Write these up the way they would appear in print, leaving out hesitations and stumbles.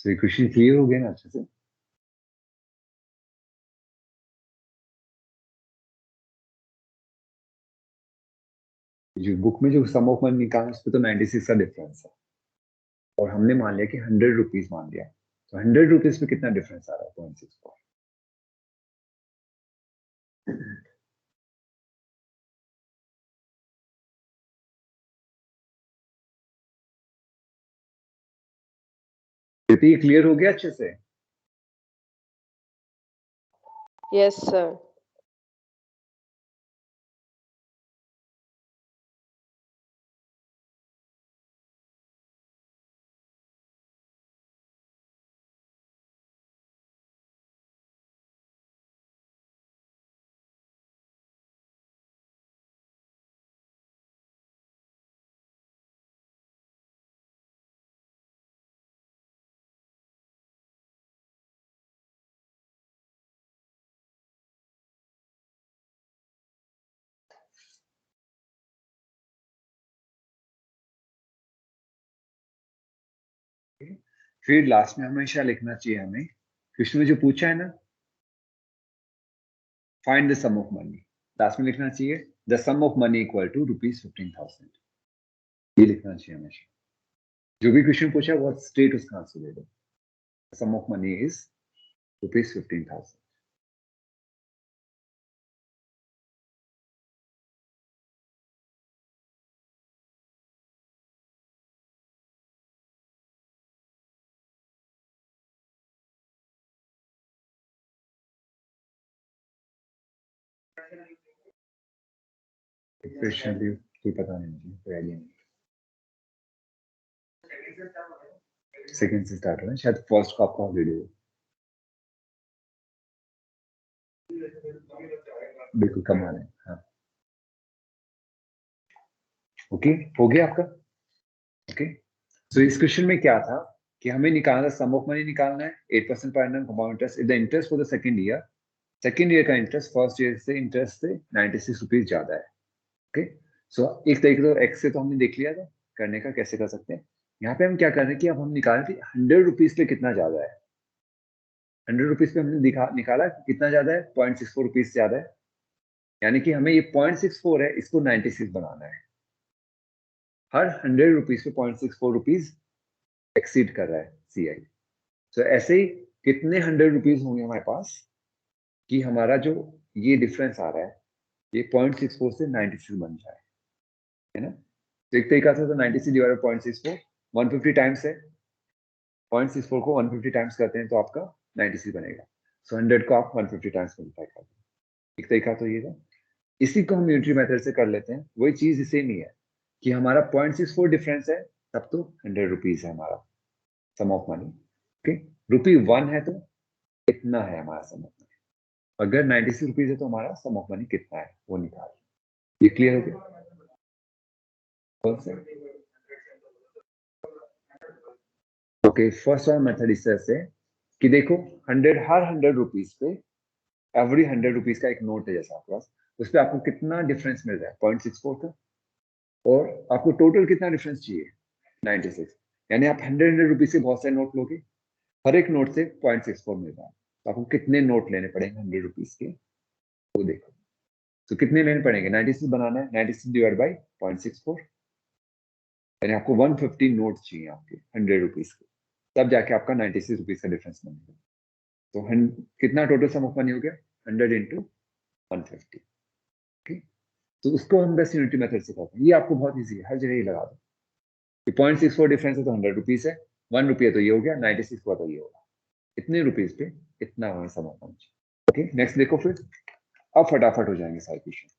तो ये question clear हो गया ना अच्छे से? जो बुक में जो सम ऑफ मनी निकाला उस पर तो 96 का डिफरेंस है, और हमने मान लिया कि 100 रुपीज मान लिया, तो 100 रुपीज पे कितना डिफरेंस आ रहा है? 0.64। ये क्लियर हो गया अच्छे से? Yes sir. फिर लास्ट में हमेशा लिखना चाहिए हमें, क्वेश्चन में जो पूछा है ना, find the sum of money, last में लिखना चाहिए the sum of money equal to ₹15,000। ये लिखना चाहिए हमेशा। जो भी क्वेश्चन पूछा वो स्ट्रेट उसका आंसर दे दो। सम ऑफ मनी इज ₹15,000। क्वेश्चन भी कोई पता नहीं, मुझे कोई आइडिया नहीं। सेकंड से स्टार्ट हो रहा है, शायद फर्स्ट का आपका ऑलरेडी हो। बिल्कुल कम आ रहे हैं, हाँ। ओके, हो गया आपका? ओके, तो इस क्वेश्चन में क्या था कि हमें निकालना, सम ऑफ मनी निकालना है, 8% per annum compound interest if the interest for the second year का इंटरेस्ट फर्स्ट ईयर से इंटरेस्ट से 96 रुपीज ज्यादा है। ओके, सो एक तरीके तो एक्स से तो हमने देख लिया था करने का, कैसे कर सकते हैं। यहाँ पे हम क्या कर रहे हैं कि अब हम निकाल रहे हैं 100 रुपीज पे कितना ज्यादा है। 100 रुपीज पे हमने निकाला कितना ज्यादा है, 0.64 रुपीज ज्यादा है, यानी कि हमें ये 0.64 है, इसको 96 बनाना है। हर 100 रुपीज पे 0.64 रुपीज एक्सीड कर रहा है सीआई। तो ऐसे ही कितने 100 रुपीज होंगे हमारे पास कि हमारा जो ये डिफरेंस आ रहा है ये 0.64 से 96 बन जाए, है ना? तो एक तरीका से तो 96 डिवाइड 0.64 150 टाइम्स है, 0.64 को 150 टाइम्स करते हैं तो आपका 96 बनेगा। सो 100 को आप 150 टाइम्स मल्टीप्लाई कर दें। एक तरीका तो ये था। इसी को हम यूनिटरी मेथड से कर लेते हैं, वही चीज सेम ही है कि हमारा 0.64 डिफरेंस है, तब तो 100 रुपीज है हमारा सम ऑफ मनी। ओके, ₹1 है तो कितना है हमारा सम ऑफ मनी, अगर 96 रुपीज है तो हमारा सम ऑफ मनी कितना है वो निकाल। ये क्लियर हो गया? कौन सा? ओके, फर्स्ट वाला मेथड इस तरह से कि देखो 100 पे एवरी 100 रुपीज का एक नोट है जैसा आपके पास, उस पर आपको कितना डिफरेंस मिल रहा है 0.64 का, और आपको टोटल कितना डिफरेंस चाहिए 96, यानी आप 100 रुपीज से बहुत सारे नोट लोगे, हर एक नोट से 0.64 मिल रहा है, तो आपको कितने नोट लेने पड़ेंगे 100 रुपीज के, वो देखो। तो कितने लेने पड़ेंगे, 96 बनाना है, 96 डिवाइड बाई 0.64, यानी आपको 150 नोट चाहिए आपके 100 रुपीज के, तब जाके आपका 96 रुपीज का डिफरेंस बनेगा। तो कितना टोटल सम ऑफ मनी हो गया, 100 इंटू 150। ठीक, तो उसको हम बस यूनिटी मेथड से करते हैं, ये आपको बहुत ईजी है, हर जगह ही लगा दो कि 0.64 डिफरेंस है तो 100 रुपीज है, 1 रुपया तो ये हो गया, 96 हुआ तो ये होगा, इतने रुपीज पे इतना हमें सम ऑफ मनी। ओके, नेक्स्ट देखो फिर, अब फटाफट हो जाएंगे सारे question.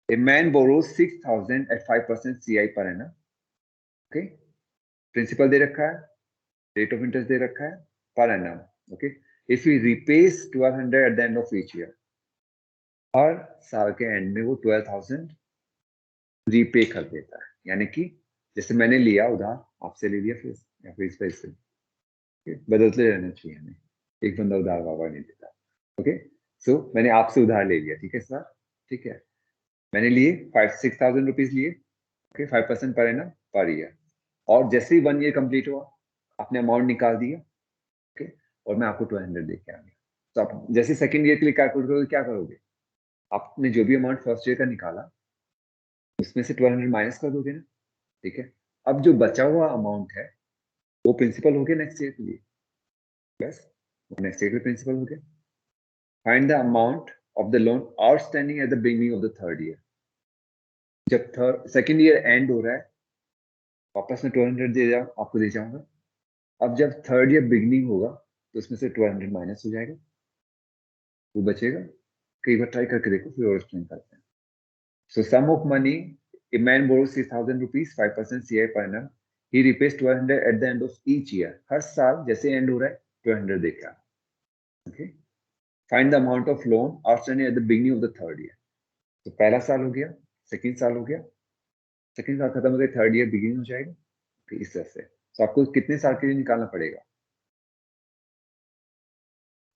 A man borrows 6,000 at 5% CI per annum. Okay, principal दे रखा है, रेट ऑफ इंटरेस्ट दे रखा है per annum. Okay, if he repays 1200 at the end of each year, हर साल के एंड में वो 12,000 रीपे कर देता है, यानी कि जैसे मैंने लिया उधार आपसे ले लिया फिर, या फिर इस पैसे बदलते रहना चाहिए हमें, एक बंदा उधार बाबा नहीं देता। ओके, सो मैंने आपसे उधार ले लिया, ठीक है सर, ठीक है, मैंने लिए 6,000 रुपीज लिए, okay, 5% per annum per year, और जैसे ही 1 ईयर कंप्लीट हुआ आपने अमाउंट निकाल दिया, ओके, और मैं आपको 1200 दे के आ गया। तो आप जैसे सेकंड ईयर के लिए कैलकुलेट करोगे क्या करोगे, आपने जो भी अमाउंट फर्स्ट ईयर का निकाला उसमें से 1200 माइनस कर दोगे ना, ठीक है। अब जो बचा हुआ अमाउंट है वो प्रिंसिपल हो गया नेक्स्ट ईयर के लिए, बस वो नेक्स्ट ईयर के प्रिंसिपल हो गया। Find the amount of the loan outstanding at the beginning of the third year. जब थर्ड सेकंड ईयर एंड हो रहा है वापस में 1200 दे जाओ, आपको दे जाऊंगा। अब जब थर्ड ईयर बिगिनिंग होगा तो उसमें से 1200 माइनस हो जाएगा, वो बचेगा। कई बार ट्राई करके देखो फिर और एक्सप्लेन करते हैं। So sum of money, a man borrows 6,000 rupees, 5% CI per annum. He repays 1200 at the end of each year. हर साल जैसे एंड हो रहा है 1200 देगा। Okay. Find the amount of loan outstanding at the beginning of the third year. तो पहला साल हो गया, सेकंड साल हो गया, सेकंड साल खत्म हो गया, थर्ड ईयर बिगिनिंग हो जाएगा। Okay, इस तरह से। तो आपको कितने साल के लिए निकालना पड़ेगा?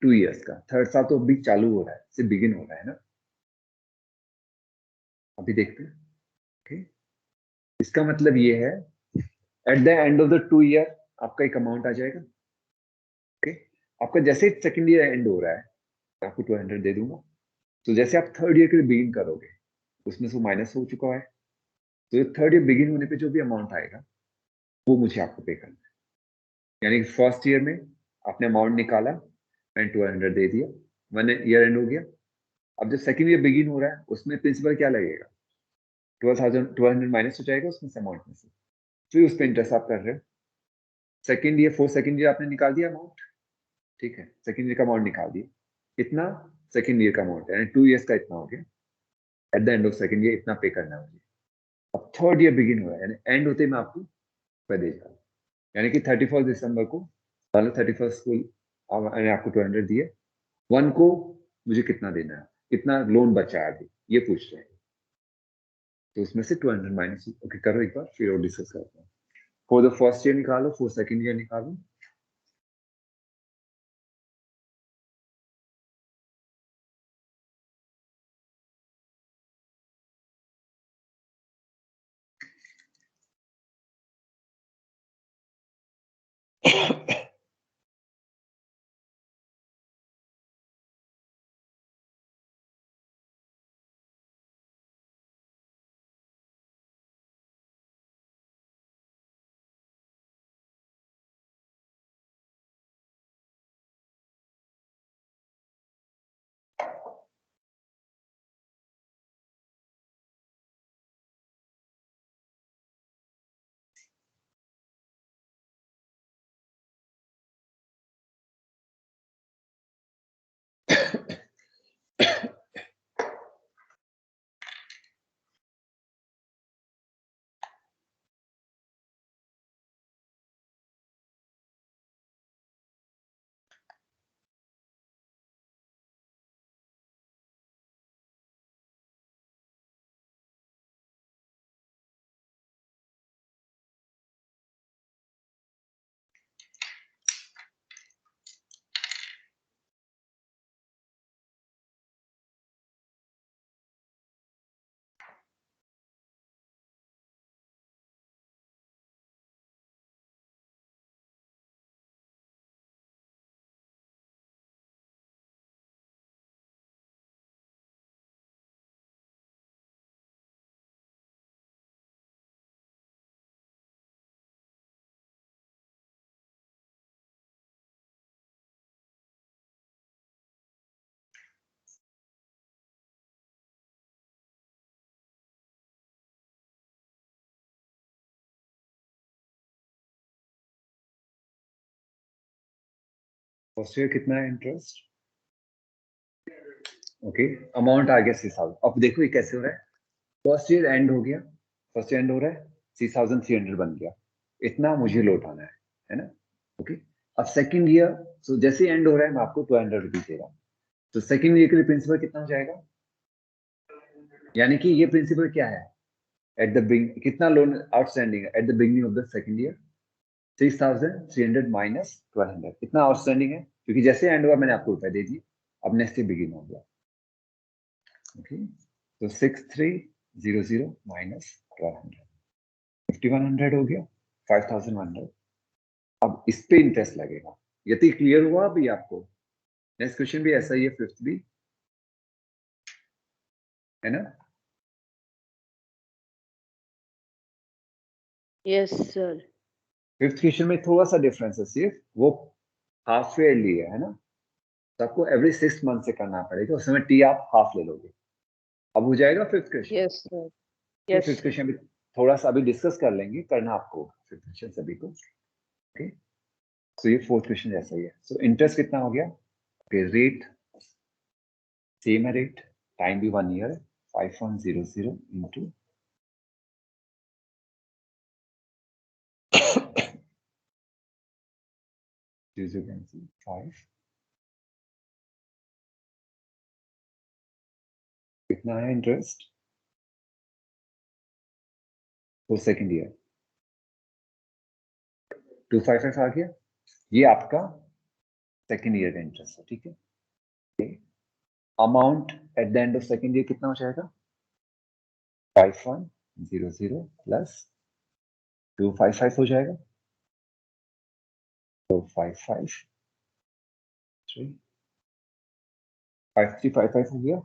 2 इयर्स का। थर्ड साल तो अभी चालू हो रहा है, से बिगिन हो रहा है ना, अभी देखते हैं। Okay. इसका मतलब ये है eight the end of the 2 year आपका एक अमाउंट आ जाएगा। ओके, आपका जैसे सेकंड ईयर एंड हो रहा है मैं आपको 200 दे दूंगा। तो जैसे आप थर्ड ईयर के लिए बिगिन करोगे उसमें से माइनस हो चुका है, तो थर्ड ईयर बिगिन होने पे जो भी अमाउंट आएगा वो मुझे आपको पे करना है। यानी फर्स्ट ईयर में आपने अमाउंट निकाला, मैंने 200 दे दिया, 1 ईयर एंड हो गया। अब जब सेकंड ईयर बिगिन हो रहा है उसमें प्रिंसिपल क्या लगेगा, 1200 माइनस हो जाएगा उसमें से अमाउंट में से, फिर उस पर इंटरेस्ट आप कर रहे हो। Second year four second year आपने निकाल दिया अमाउंट, ठीक है, सेकंड ईयर का अमाउंट निकाल दिया। कितना? सेकंड ईयर का अमाउंट है, यानी 2 इयर्स का इतना हो गया। Eight the end of second year इतना पे करना है मुझे। अब थर्ड ईयर बिगिन हुआ है, यानी एंड होते ही मैं आपको पे दे जाऊँ, यानी कि 31 दिसंबर को, 31 को मैंने आपको 200 दिए, 1 को मुझे कितना देना है, कितना लोन बचा है अभी, ये पूछ रहे हैं। तो उसमें से 200 माइनस, ओके करो एक बार फिर और डिस्कस करते हैं। फॉर द फर्स्ट ईयर निकालो, फॉर सेकंड ईयर निकालो। फर्स्ट ईयर कितना है इंटरेस्ट? ओके, अमाउंट आ गया 6,000। अब देखो ये कैसे हो रहा है, फर्स्ट ईयर एंड हो गया, फर्स्ट एंड हो रहा है, 6,300 बन गया, इतना मुझे लौटाना है ना। ओके, अब सेकंड ईयर, सो जैसे एंड हो रहा है मैं आपको 200 रुपीज दे रहा हूँ, तो सेकंड ईयर के लिए प्रिंसिपल कितना हो जाएगा, यानी कि ये प्रिंसिपल क्या है, एट द बिग कितना लोन आउटस्टैंडिंग है eight the beginning of the second year, 6,300 minus 1200, इतना आउटस्टैंडिंग है, क्योंकि जैसे एंड हुआ मैंने आपको रुपए दे दिए, अब नेक्स्ट ईयर बिगिन हो गया। ओके, तो 6,300 माइनस 1200, 5,100 हो गया, 5,100। अब इस पे इंटरेस्ट लगेगा। यदि क्लियर हुआ अभी आपको? नेक्स्ट क्वेश्चन भी ऐसा ही है, फिफ्थ भी, है ना? Yes, sir. फिफ्थ क्वेश्चन में थोड़ा सा डिफरेंस है, सिर्फ वो हाफ ईयरली है ना, तो आपको एवरी 6 मंथ से करना पड़ेगा, उस समय टी आप हाफ ले लोगे। अब हो जाएगा fifth question? Yes, sir. Fifth Yes. Question भी थोड़ा सा अभी डिस्कस कर लेंगे, करना आपको फिफ्थ क्वेश्चन सभी को। ओके, सो ये फोर्थ क्वेश्चन ऐसा ही है। सो इंटरेस्ट कितना हो गया? ओके, रेट सेम है, रेट टाइम भी 1 ईयर है, 5100 इंटू फाइव, कितना है इंटरेस्ट फॉर सेकेंड ईयर? 255 आ गया, ये आपका सेकेंड ईयर का इंटरेस्ट है, ठीक है। Amount at the end of second year कितना हो जाएगा? 5100 प्लस 255 हो जाएगा, तो 5355 हो गया।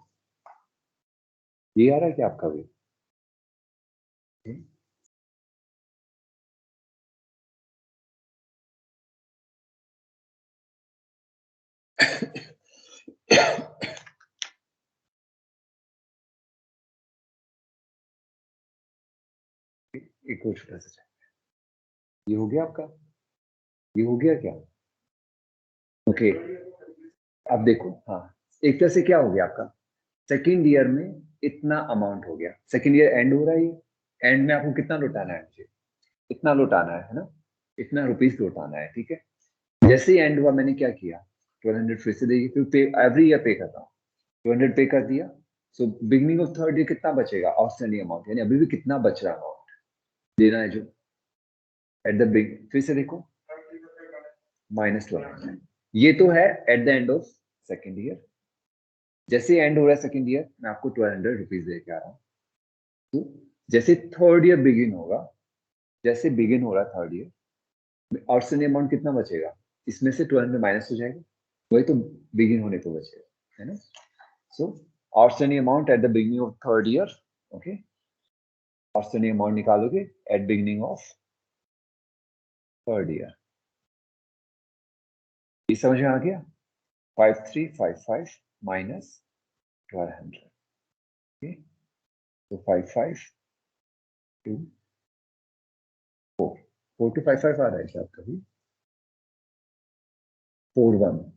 ये आ रहा है क्या आपका भी? एक और छोटा सा, ये हो गया आपका, ये हो गया क्या? ओके, अब देखो, हाँ, एक तरह से क्या हो गया आपका, सेकेंड ईयर में इतना अमाउंट हो गया, सेकेंड ईयर एंड हो रहा है, एंड में आपको कितना लौटाना है? मुझे इतना लौटाना है ना, इतना रुपीस लौटाना है, ठीक है। जैसे ही एंड हुआ मैंने क्या किया, 1200 फिर से देगी, फिर पे एवरी ईयर पे करता हूँ, 200 पे कर दिया। सो बिगनिंग ऑफ थर्ड ईयर कितना बचेगा आउटस्टैंडिंग अमाउंट, यानी अभी भी कितना बच रहा अमाउंट देना है जो एट द बिग, फिर से देखो, -1200, ये तो है eight the end of second year. जैसे एंड हो रहा है सेकेंड ईयर, मैं आपको 1200 रुपीज दे के आ रहा हूँ। तो जैसे थर्ड ईयर बिगिन होगा, जैसे बिगिन हो रहा है थर्ड ईयर, आउटस्टैंडिंग अमाउंट कितना बचेगा, इसमें से 1200 माइनस हो जाएगा, वही तो बिगिन होने को बचेगा, है ना। So outstanding amount at the beginning of third year, okay, outstanding amount निकालोगे at beginning of third year. ये समझ में आ गया? 5355 माइनस 1200, ओके, तो 5524, 4255 आ रहा है क्या आपका भी? 41,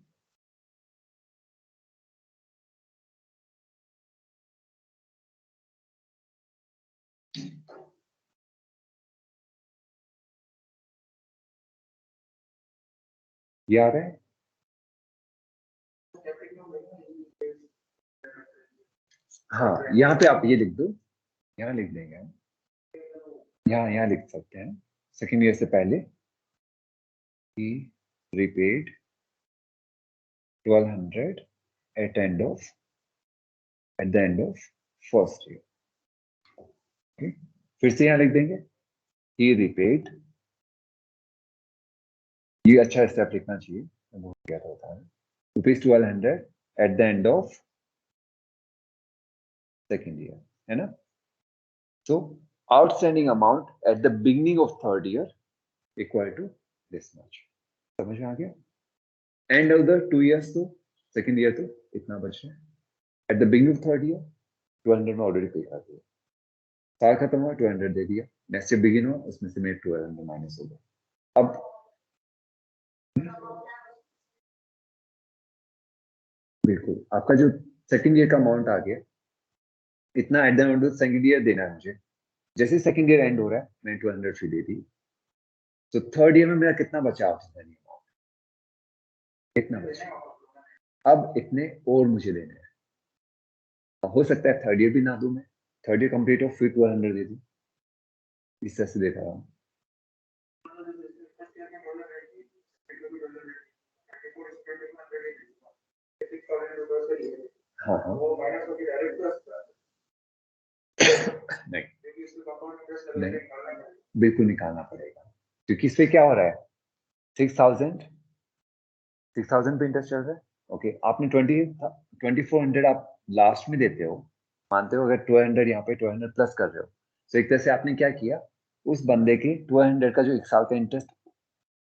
ये आ रहा है? हाँ, यहाँ पे आप ये लिख दो, यहाँ लिख देंगे हम, यहाँ लिख सकते हैं, सेकेंड ईयर से पहले ही repaid 1200 at the end of first year, okay. फिर से यहाँ लिख देंगे ही रिपेड, ये अच्छा स्टेप लिखना चाहिए, मैं भूल गया था बताना, rupees 1200 at the end of second year, है ना। So outstanding amount at the beginning of third year equal to this much, समझ में आ गया? एंड ऑफ द 2 years तो सेकेंड ईयर तो इतना बच रहा है, eight the beginning of third year 200 में ऑलरेडी पे कर दिया, साल खत्म हुआ 200 दे दिया, नेक्स्ट ईयर बिगिन हुआ उसमें से मेरे 1200 माइनस हो गया। अब बिल्कुल आपका जो सेकेंड ईयर का अमाउंट आ गया, इतना eight the end of second year देना है मुझे। जैसे सेकेंड ईयर एंड हो रहा है मैंने 200 फी दे दी, तो थर्ड ईयर में मेरा कितना बचा आउटस्टैंडिंग अमाउंट, कितना बचा? अब इतने और मुझे देने हैं, हो सकता है थर्ड ईयर भी ना दूं मैं, थर्ड ईयर कंप्लीट हो फिर 1200 दे दूं, इस तरह से देता रहा। हाँ हाँ, नहीं नहीं, बिल्कुल निकालना पड़ेगा, क्योंकि इससे क्या हो रहा है, 6,000 पे इंटरेस्ट चल रहा है। ओके, आपने 2400 आप लास्ट में देते हो, मानते हो अगर 1200 यहाँ पे 1200 प्लस कर रहे हो, तो एक तरह से आपने क्या किया, उस बंदे के 1200 का जो 1 साल का इंटरेस्ट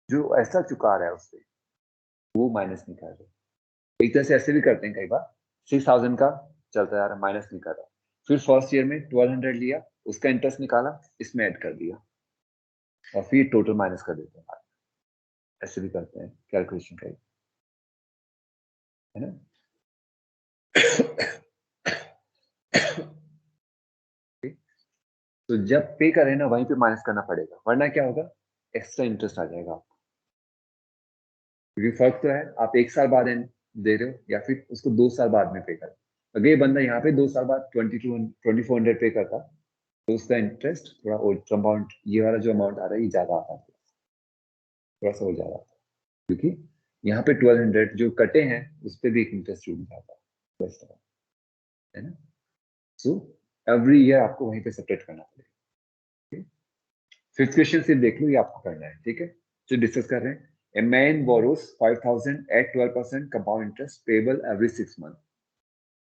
जो ऐसा चुका रहा है उससे, वो माइनस नहीं कर रहे। एक तरह से ऐसे भी करते हैं कई बार, 6,000 का चलता जा रहा है, माइनस नहीं कर रहा, फिर फर्स्ट ईयर में 1200 लिया, उसका इंटरेस्ट निकाला, इसमें ऐड कर दिया, और फिर टोटल माइनस कर देते हैं। ऐसे भी करते हैं कैलकुलेशन का, है ना। तो जब पे करें ना, वहीं पे माइनस करना पड़ेगा, वरना क्या होगा, एक्स्ट्रा इंटरेस्ट आ जाएगा आपको। क्योंकि फर्क तो है, आप 1 साल बाद दे रहे हो या फिर उसको 2 साल बाद में पे कर। अगर ये बंदा यहाँ पे 2 साल बाद 2400 पे करता, तो उसका इंटरेस्ट थोड़ा अमाउंट, ये वाला जो अमाउंट आ रहा है ये ज्यादा आता है, थोड़ा सा हो ज्यादा आता है, क्योंकि यहाँ पे 1200 जो कटे हैं उस पर भी एक इंटरेस्ट जुड़ जाता है, बस, है ना। सो एवरी ईयर आपको वहीं पे सेपरेट करना पड़ेगा। फिफ्थ क्वेश्चन सिर्फ देख लो, ये आपको करना है, ठीक है। जो डिस्कस कर रहे हैं, a man borrows 5,000 at 12% compound interest payable every 6 month.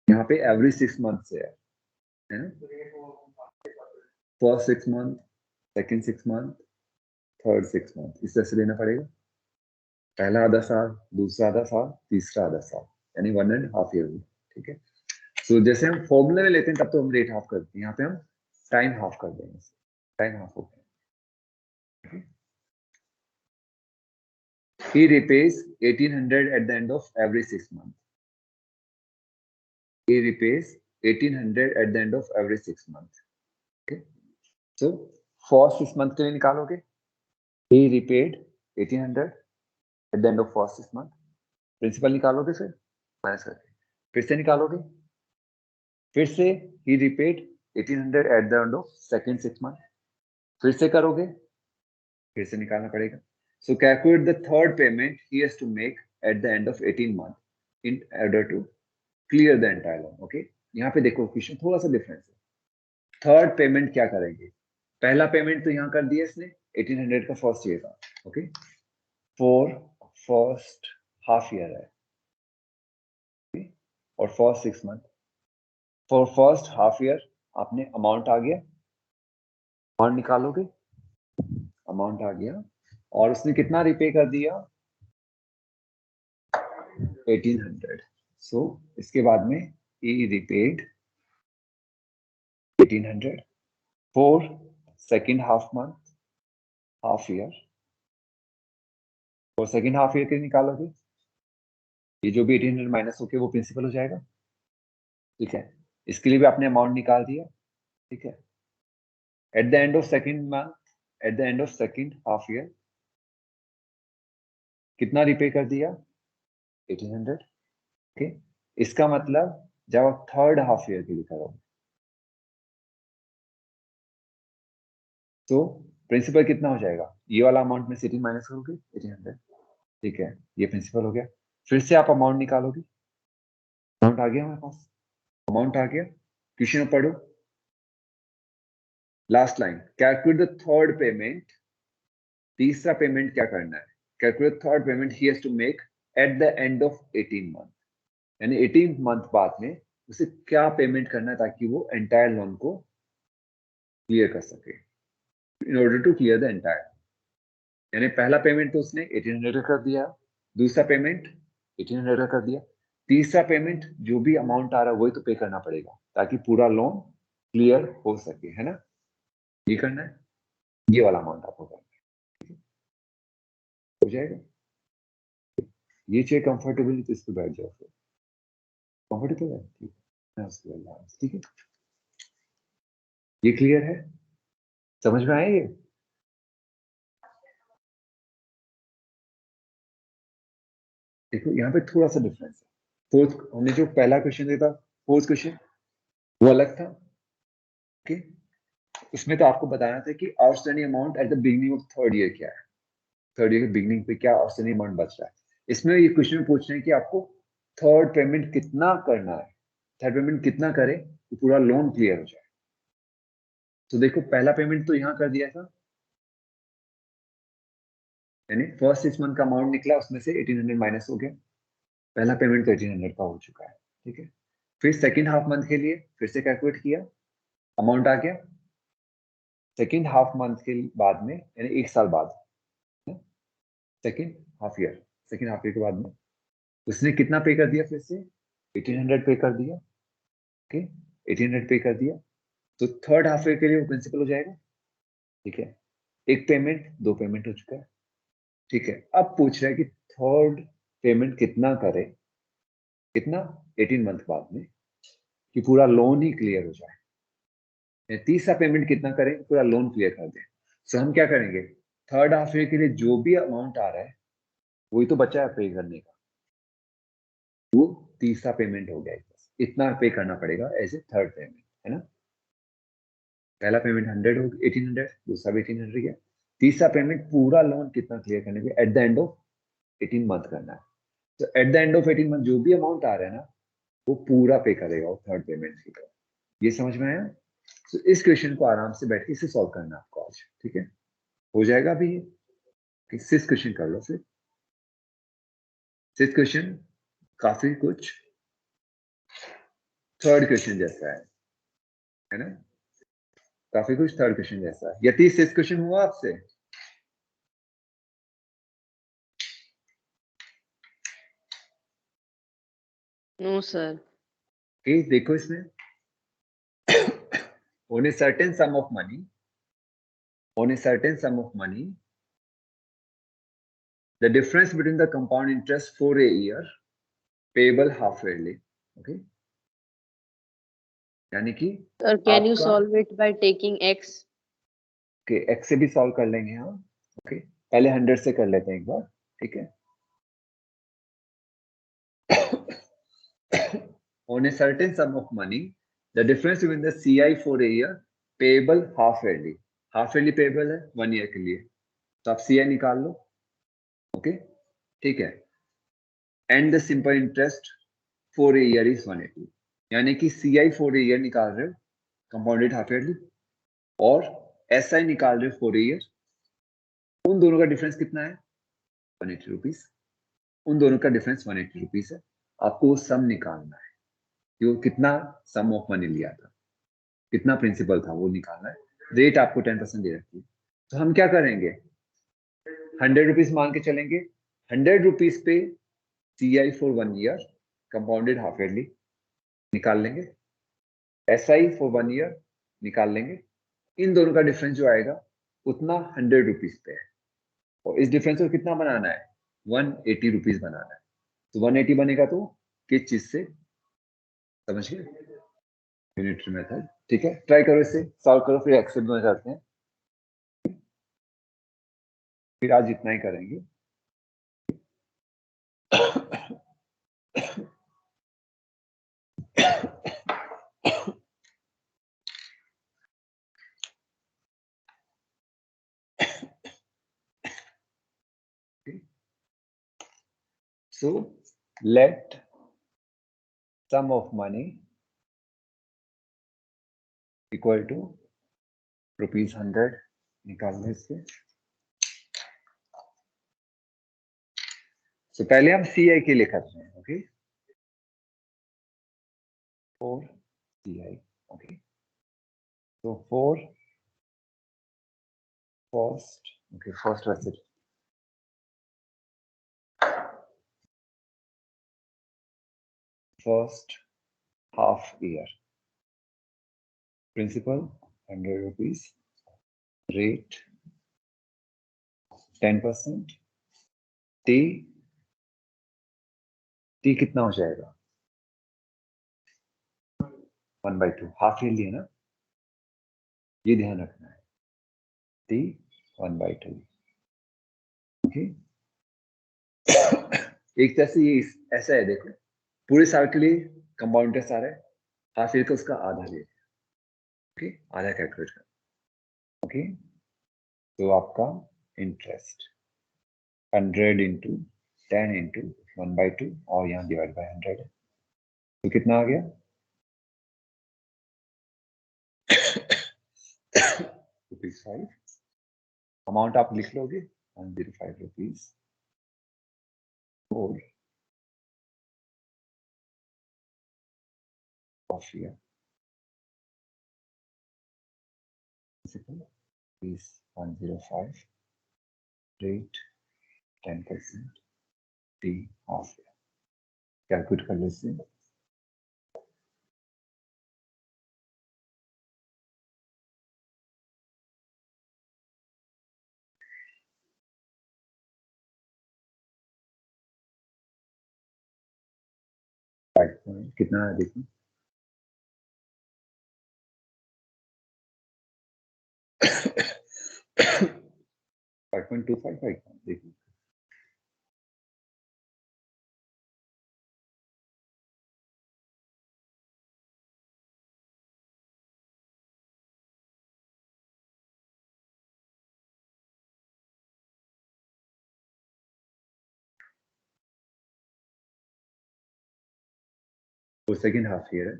यहाँ पे एवरी 6 मंथ से है ना, first 6 month, second 6 month, third 6 month, इस तरह से देना पड़ेगा। पहला आधा साल, दूसरा आधा साल, तीसरा आधा साल, यानी 1.5 ईयर। ठीक है। सो जैसे हम फॉर्मूले में लेते हैं तब तो हम रेट हाफ करते हैं, यहाँ पे हम टाइम हाफ कर देंगे, टाइम हाफ हो गया। He repays 1,800 at the end of every 6 months. He repays 1,800 at the end of every 6 months. Okay. So for 6 months के लिए निकालोगे, he repaid 1,800 at the end of first 6 month. Principal निकालोगे, फिर minus करके फिर से निकालोगे, फिर से he repaid 1,800 at the end of second 6 month. फिर से करोगे, फिर से निकालना पड़ेगा। So calculate the third payment he has to make at the end of 18 month in order to clear the entire loan. Okay, यहाँ पे देखो क्वेश्चन थोड़ा सा डिफरेंस है। थर्ड पेमेंट क्या करेंगे, पहला पेमेंट तो यहाँ कर दिया इसने 1800 का फर्स्ट ईयर का, okay, for first half year है, और first 6 month, for first half year आपने अमाउंट आ गया, अमाउंट निकालोगे, अमाउंट आ गया, और उसने कितना रिपे कर दिया, 1800। सो इसके बाद में he repaid 1800 for second half month, half year, और सेकेंड हाफ ईयर के निकालोगे, ये जो भी 1800 माइनस होके वो प्रिंसिपल हो जाएगा, ठीक है। इसके लिए भी आपने अमाउंट निकाल दिया, ठीक है। Eight the end of second month, eight the end of second half year कितना रिपे कर दिया, 1800, ओके। इसका मतलब जब आप थर्ड हाफ ईयर के लिए करोगे तो प्रिंसिपल कितना हो जाएगा, ये वाला अमाउंट में से 18 माइनस करोगे 1800, ठीक है, ये प्रिंसिपल हो गया। फिर से आप अमाउंट निकालोगे, अमाउंट आ गया हमारे पास, अमाउंट आ गया, क्वेश्चन में पढ़ो, last line, calculate the third payment, तीसरा पेमेंट क्या करना है, calculate third payment he has to make at the end of 18 month, यानी 18 मंथ बाद में उसे क्या पेमेंट करना है ताकि वो एंटायर लोन को क्लियर कर सके, in order to clear the entire. यानी पहला पेमेंट तो उसने 1800 कर दिया, दूसरा पेमेंट 1800 कर दिया, तीसरा पेमेंट जो भी अमाउंट आ रहा है वही तो पे करना पड़ेगा ताकि पूरा लोन क्लियर हो सके, है ना। ये करना है, ये वाला अमाउंट आपको करना है, हो जाएगा। ये चेयर कंफर्टेबल तो इस पे बैठ जाओ, फिर कंफर्टेबल है, ठीक है, उसके बाद ठीक है। ये क्लियर है, समझ में आया ये। देखो यहाँ पे थोड़ा सा डिफरेंस है, फोर्थ हमने जो पहला क्वेश्चन दिया था, फोर्थ क्वेश्चन वो अलग था, ओके। उसमें तो आपको बताना था कि outstanding amount at the beginning of third year क्या है, थर्ड ईयर के बिगिनिंग पे क्या आउटस्टैंडिंग अमाउंट बच रहा है। इसमें ये क्वेश्चन में पूछ रहे हैं कि आपको थर्ड पेमेंट कितना करना है, थर्ड पेमेंट कितना करे तो पूरा लोन क्लियर हो जाए। तो देखो पहला पेमेंट तो यहाँ कर दिया था, यानी फर्स्ट 6 मंथ का अमाउंट निकला, उसमें से 1800 माइनस हो गया, पहला पेमेंट तो 1800 का हो चुका है, ठीक है। फिर सेकेंड हाफ मंथ के लिए फिर से कैलकुलेट किया, अमाउंट आ गया सेकेंड हाफ मंथ के बाद में, यानी 1 साल बाद, सेकेंड हाफ ईयर के बाद में उसने कितना पे कर दिया, फिर से 1800 पे कर दिया, ओके 1800 पे कर दिया। तो थर्ड हाफ ईयर के लिए वो प्रिंसिपल हो जाएगा, ठीक है। एक पेमेंट, दो पेमेंट हो चुका है, ठीक है। अब पूछ रहा है कि थर्ड पेमेंट कितना करे, कितना 18 मंथ बाद में, कि पूरा लोन ही क्लियर हो जाए। तीसरा पेमेंट कितना करें, पूरा लोन क्लियर कर दें। सो हम क्या करेंगे, थर्ड हाफ ईयर के लिए जो भी अमाउंट आ रहा है वही तो बचा है पे करने का, वो तीसरा पेमेंट हो गया, इतना पे करना पड़ेगा एज ए थर्ड पेमेंट, है ना। पहला पेमेंट 100 हो 1800, दूसरा भी 1800 गया, तीसरा पेमेंट पूरा लोन कितना क्लियर करने के eight the end of 18 month करना है। तो eight the end of 18 month जो भी अमाउंट आ रहा है ना, वो पूरा पे करेगा वो थर्ड पेमेंट की तरह। ये समझ में आया। तो इस क्वेश्चन को आराम से बैठ के इसे सॉल्व करना आपको आज, ठीक है, हो जाएगा अभी। सिक्स क्वेश्चन कर लो फिर। सिक्स क्वेश्चन काफी कुछ थर्ड क्वेश्चन जैसा है ना, काफी कुछ थर्ड क्वेश्चन जैसा है। यतीश सिक्स क्वेश्चन हुआ आपसे? No, sir. देखो इसमें on a certain sum of money, the difference between the compound interest for a year payable half yearly, okay, यानी कि Sir, can you आपका solve it by taking x? X से भी solve कर लेंगे हम, ओके पहले 100 से कर लेते हैं एक बार, ठीक है। On a certain sum of money, the difference between the CI for a year payable half yearly payable है 1 ईयर के लिए, तो आप CI निकाल लो, ओके ठीक है। And the simple interest for a year is 180, यानी कि CI फॉर ए ईयर निकाल रहे हो कंपाउंडेड हाफ ईयरली, और SI निकाल रहे हो फॉर ए ईयर। उन दोनों का डिफरेंस कितना है, 180 रुपीज। उन दोनों का डिफरेंस 180 रुपीज है। आपको वो सम निकालना है कि वो कितना सम ऑफ मनी लिया था, कितना प्रिंसिपल था, वो निकालना है। रेट आपको 10% दे रखी है, तो हम क्या करेंगे, 100 रुपीज मान के चलेंगे। 100 रुपीज पे CI for 1 year compounded half yearly निकाल लेंगे, SI फॉर 1 ईयर निकाल लेंगे। इन दोनों का डिफरेंस जो आएगा उतना 100 रुपीज पे है, और इस डिफरेंस को कितना बनाना है, 180 रुपीज बनाना है। तो 180 बनेगा तो किस चीज से, समझ गए, यूनिटरी मेथड, ठीक है। ट्राई करो, इसे सॉल्व करो, फिर एक्सेल में जाते हैं, फिर आज इतना ही करेंगे। So let sum of money equal to ₹100 निकालने से। तो पहले हम CI के लिए करते हैं, ओके, फॉर CI, ओके। तो फॉर फर्स्ट, ओके फर्स्ट वैसे first half year, principal 100 rupees, rate 10%, T कितना हो जाएगा, 1/2, हाफ ईयरली है ना, ये ध्यान रखना है, टी 1/2, ओके। एक तरह से ये ऐसा है, देखो पूरे साल के लिए कंपाउंड इंटरेस्ट आ रहा है, हाफ ईयर का उसका आधा ले, ओके आधा कैलकुलेट कर, ओके। तो आपका इंटरेस्ट 100 इंटू 10 इंटू 1/2, और यहाँ डिवाइड बाय 100 है, तो कितना आ गया ₹5। अमाउंट आप लिख लोगे, 105 rupees for half year. Principal is 105, rate 10%, T half year. Calculate कर लेते हैं. कितना है देखो. 5.25 देखो. वो सेकेंड हाफ ईयर है.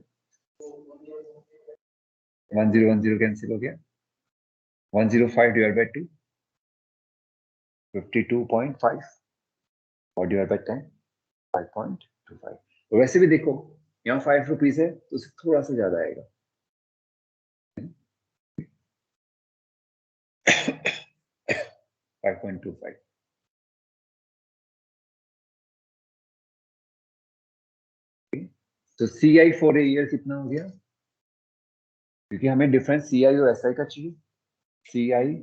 1010 कैंसिल हो गया. 105 डिवाइड बाय 2 52.5 और डिवाइड बाय 10 5.25. तो वैसे भी देखो यहाँ 5 रुपीज है तो उससे थोड़ा सा ज्यादा आएगा. 5.25. तो CI फॉर ए ईयर कितना हो गया, क्योंकि हमें डिफरेंस CI और SI का चाहिए. CI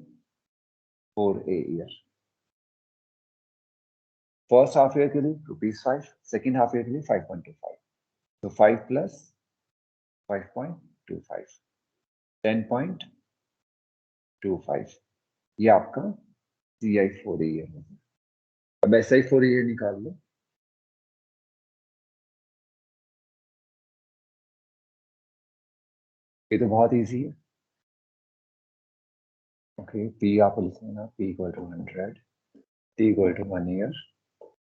for a year first half year के लिए ₹5, सेकेंड हाफ ईयर के लिए 5.25. तो 5 प्लस 5.25 10.25 ये आपका CI फॉर ए ईयर है. अब SI फॉर ए ईयर निकाल लो. ये तो बहुत इजी है. ओके, P आप लिख लेना. P equal to 100, T equal to 1 year,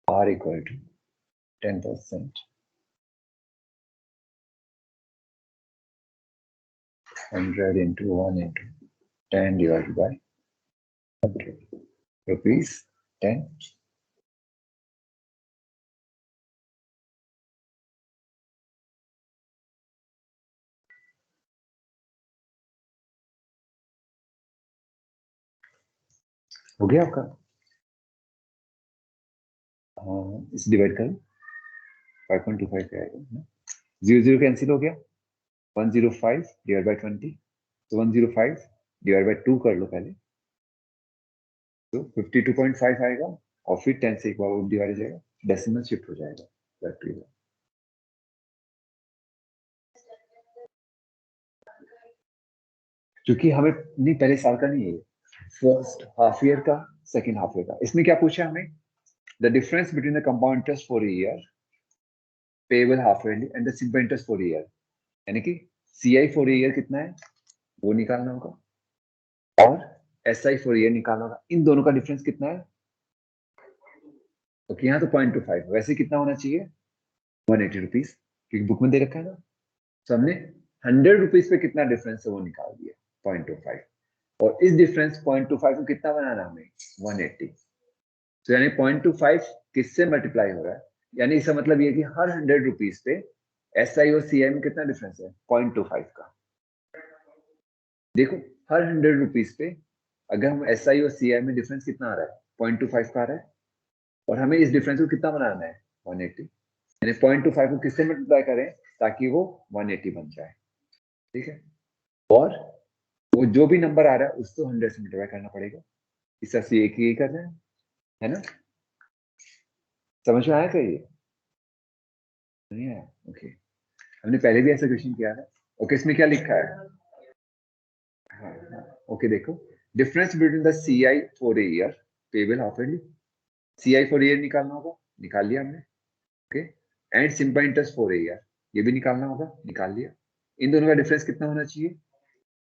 R equal to 10%, 100 into 1 into 10 divided by 100. Rupees 10. हो गया आपका. इस डिवाइड करो 5.25 पे आएगा. 0 कैंसिल हो गया. 105 डिवाइड बाय 20. तो 105 डिवाइड बाय 2 कर लो पहले. तो 52.5 आएगा और फिर 10 से एक बार डिवाइड हो जाएगा. डेसिमल शिफ्ट हो जाएगा बैटरी में. क्योंकि हमें नहीं पहले साल का नहीं है, फर्स्ट हाफ ईयर का, सेकेंड हाफ ईयर का. इसमें क्या पूछा हमें, the difference between the compound interest for year payable half yearly and the simple interest for year. यानी कि CI फॉर ईयर कितना है वो निकालना होगा और SI फॉर ईयर निकालना होगा. इन दोनों का डिफरेंस कितना है. तो यहाँ तो 0.25, वैसे कितना होना चाहिए 180 रुपीज, क्योंकि बुक में दे रखा है ना. तो हमने 100 रुपीज पे कितना डिफरेंस है वो निकाल दिया 0.25. और इस डिफरेंस 0.25 को कितना बनाना हमें 180. तो यानी 0.25 किससे मल्टीप्लाई हो रहा है, यानी इसका मतलब ये कि हर 100 रुपीज पे SI और CI में कितना डिफरेंस है 0.25 का. देखो हर 100 रुपीज पे अगर हम SI और CI में डिफरेंस कितना आ रहा है 0.25 का आ रहा है, और हमें इस डिफरेंस को कितना बनाना है 180. यानी 0.25 को किससे मल्टीप्लाई करें ताकि वो 180 बन जाए. ठीक है. और वो जो भी नंबर आ रहा है उसको 100 से मल्टीप्लाई करना पड़ेगा. इस तरह से एक ही कर रहे हैं, है ना. समझ में आया क्या ये नहीं आया. ओके, हमने पहले भी ऐसा क्वेश्चन किया है. ओके, इसमें क्या लिखा है. हाँ, ओके देखो, difference between the CI for a year payable half yearly. CI for year निकालना होगा, निकाल लिया हमने. Okay, and simple interest for a year ये भी निकालना होगा, निकाल लिया. इन दोनों का डिफरेंस कितना होना चाहिए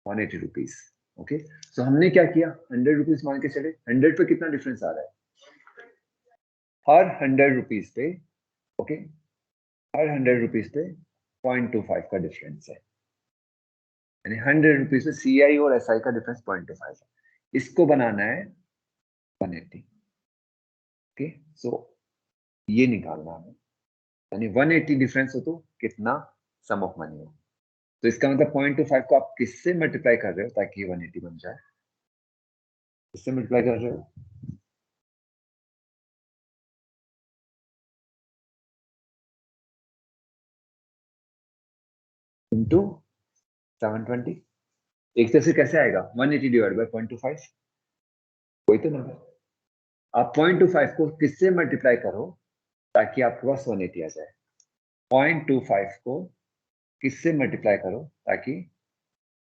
180 रुपीज. ओके, तो हमने क्या किया 100 रुपीज मान के चले. 100 पे कितना डिफरेंस आ रहा है हर 100 रुपीज पे. ओके, हर 100 रुपीज पे 0.25 का डिफरेंस है. यानी 100 रुपीज पे CI और SI का डिफरेंस 0.25 है. इसको बनाना है 180। ओके, सो ये निकालना है, यानी 180 डिफरेंस हो तो कितना सम ऑफ मनी हो। तो इसका मतलब 0.25 को आप किससे मल्टीप्लाई कर रहे हो ताकि ये 180 बन जाए? किससे मल्टीप्लाई कर रहे हो? इंटू 720। एक तरह से कैसे आएगा 180 डिवाइड बाय 0.25, वही तो नंबर। आप 0.25 को किससे मल्टीप्लाई करो ताकि आपके पास 180 आ जाए। 0.25 को किससे मल्टीप्लाई करो ताकि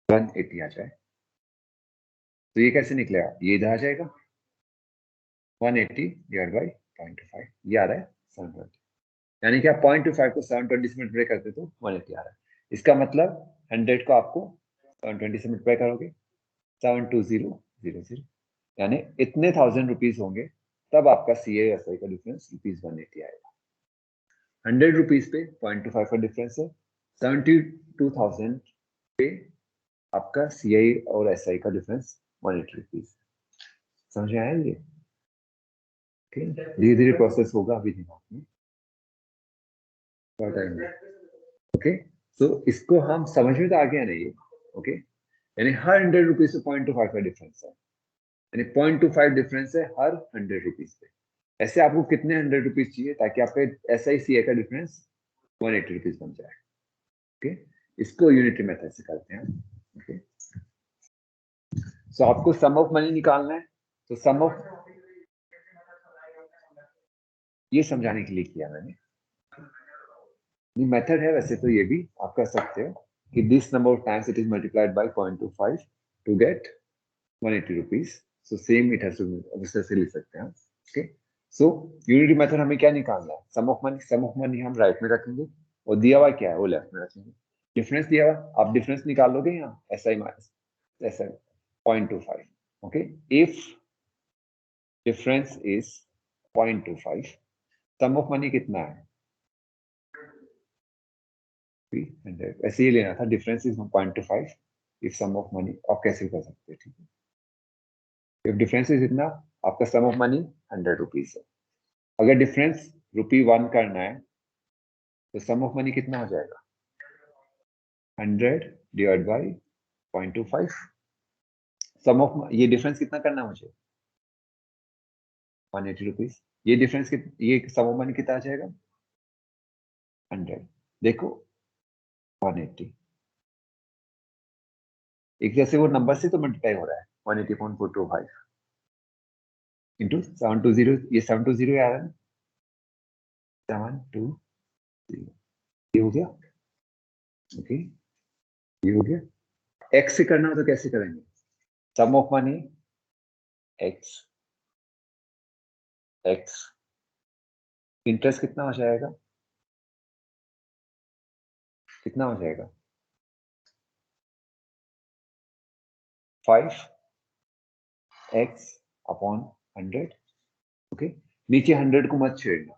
180 आ जाए। तो ये कैसे निकलेगा, ये इधर आ जाएगा 180 डिवाइड बाई 0.25, ये आ रहा है 720। यानी कि आप 0.25 को 720 से मल्टीप्लाई करते तो 180 आ रहा है। इसका मतलब 100 को आपको 720 से मल्टीप्लाई करोगे 72000, यानी इतने 1000 रुपीज होंगे तब आपका CASI का डिफरेंस ₹180 आएगा। 100 रुपीज पे 0.25 का डिफरेंस है, 72,000 पे आपका CI और SI का डिफरेंस 180 रुपीज। समझ में आया ये? धीरे धीरे प्रोसेस होगा, अभी दिमाग में टाइम है। ओके, तो इसको हम समझ में तो आ गया नहीं। ओके, यानी हर 100 रुपीज से 0.25 का डिफरेंस है, यानी 0.25 डिफरेंस है हर 100 रुपीज पे। ऐसे आपको कितने 100 रुपीज चाहिए ताकि आपके SI/CI का डिफरेंस 180 रुपीज बन जाए? ओके, इसको यूनिटरी मेथड से करते हैं। ओके, सो आपको सम ऑफ मनी निकालना है, तो सम ऑफ, ये समझाने के लिए किया मैंने। ये मेथड है, वैसे तो ये भी आप कर सकते हो कि this number of times it is multiplied by 0.25 to get 180 rupees. So same it has to be, अब इस तरह से लिख सकते हैं। ओके, सो यूनिटी मेथड हमें क्या निकालना है, sum of money. Sum of money हम राइट में रखेंगे और दिया हुआ क्या है वो लेफ्ट में रखेंगे। डिफरेंस दिया हुआ, आप डिफरेंस निकाल लोगे यहाँ, SI minus SI 0.25। Okay, if difference is 0.25, sum of money कितना है 300। ऐसे ही लेना था, difference is 0.25 if sum of money, आप कैसे कर सकते हैं, ठीक है। इफ डिफरेंस इज इतना, आपका सम ऑफ मनी 100 रुपीज है। अगर डिफरेंस ₹1 करना है तो सम ऑफ मनी कितना हो जाएगा 100 डिवाइड बाई 0.25। सम ऑफ, ये डिफरेंस कितना करना है मुझे 180 रुपीज। ये डिफरेंस, ये सम ऑफ मनी कितना आ जाएगा 100। देखो 180, एक जैसे वो नंबर से तो मल्टीप्लाई हो रहा है 180.425 इंटू 720, ये 720 आ रहा है 720, ये हो गया। ओके, ये हो गया। एक्स से करना हो तो कैसे करेंगे, sum of money X, X interest कितना हो जाएगा, कितना हो जाएगा 5x अपॉन 100। ओके, नीचे 100 को मत छेड़ना,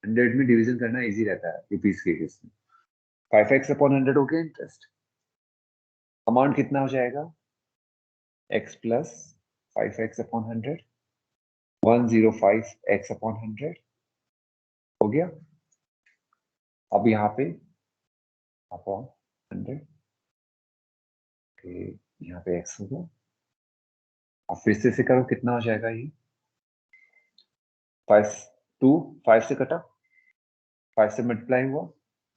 100 में डिवीजन करना इजी रहता है रुपीस के केस में। 5x अपॉन 100 हो गया इंटरेस्ट। अमाउंट कितना हो जाएगा x plus 5x upon 100, 105x upon 100 हो गया। अब यहाँ पे अपॉन 100, यहाँ पे x होगा। अब फिर से करो, कितना हो जाएगा ये 5, 2 5 से कटा, 5 से मल्टीप्लाई हुआ,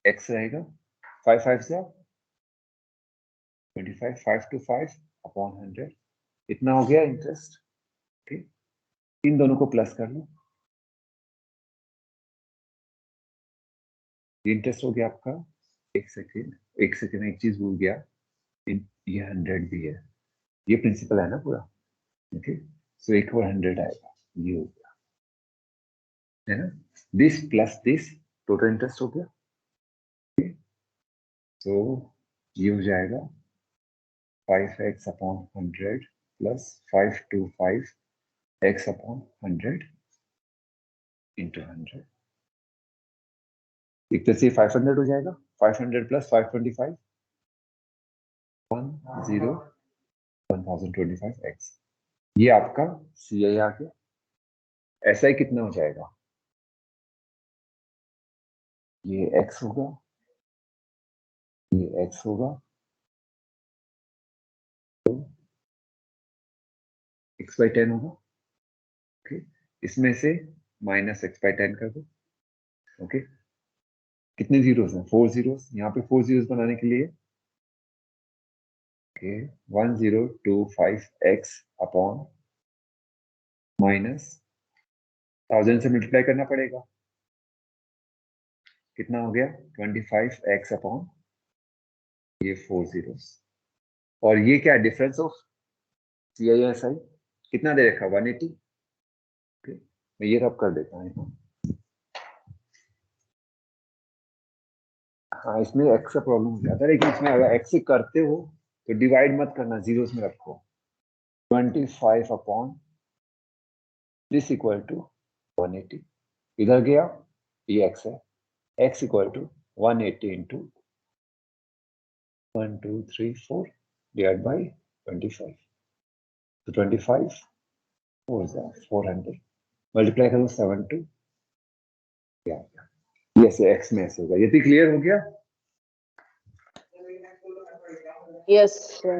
x रहेगा 5 5 से 25, 5 to 5 अपॉन 100, इतना हो गया इंटरेस्ट। ठीक, इन दोनों को प्लस कर लो, इंटरेस्ट हो गया आपका। एक सेकेंड, एक चीज भूल गया, ये 100 भी है, ये प्रिंसिपल है ना पूरा। ओके, सो एक और 100 आएगा, ये हो गया, है ना। This plus this total interest हो गया। तो ये हो जाएगा 5x upon 100 plus 525x upon 100 into 100। एक तरह से 500 हो जाएगा, 500 प्लस 525 1025x। ये आपका CI आ गया। ऐसा ही कितना हो जाएगा, ये x होगा, ये x होगा, तो x/10 होगा। ओके, इसमें से -x/10 कर दो। ओके, कितने जीरोस हैं, 4 जीरोस, यहाँ पे 4 जीरोस बनाने के लिए ओके 1025x अपॉन माइनस 1000 से मल्टीप्लाई करना पड़ेगा, कितना हो गया 25x अपॉन ये 4 जीरोस, और ये क्या डिफरेंस ऑफ CISI कितना दे रखा 180। ओके, मैं ये रब कर देता हूँ। हाँ, इसमें x का प्रॉब्लम हो जाता है, लेकिन इसमें अगर x से करते हो तो डिवाइड मत करना, जीरोस में रखो। 25 अपॉन दिस इक्वल टू 180, इधर गया ये x है, x equal to 180 into 1 2 3 4 divide by 25, तो 25 400 मल्टीप्लाई करो 7 2 क्या, ये x में ऐसे होगा। ये भी क्लियर हो गया? Yes, sir.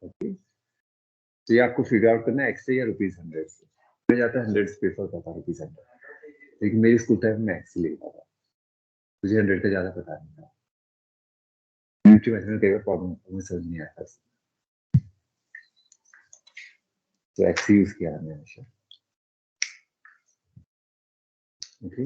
ओके, तो ये आपको फिगर आउट करना है x से या ₹100 से। मैं जाता है 100 प्रेफर करता हूँ ₹100, लेकिन मेरी स्कूल टाइम में x से लेता था, मुझे 100 का ज्यादा पता नहीं था। यूट्यूब में कई बार प्रॉब्लम मुझे समझ नहीं आता, तो x यूज किया मैंने हमेशा। ओके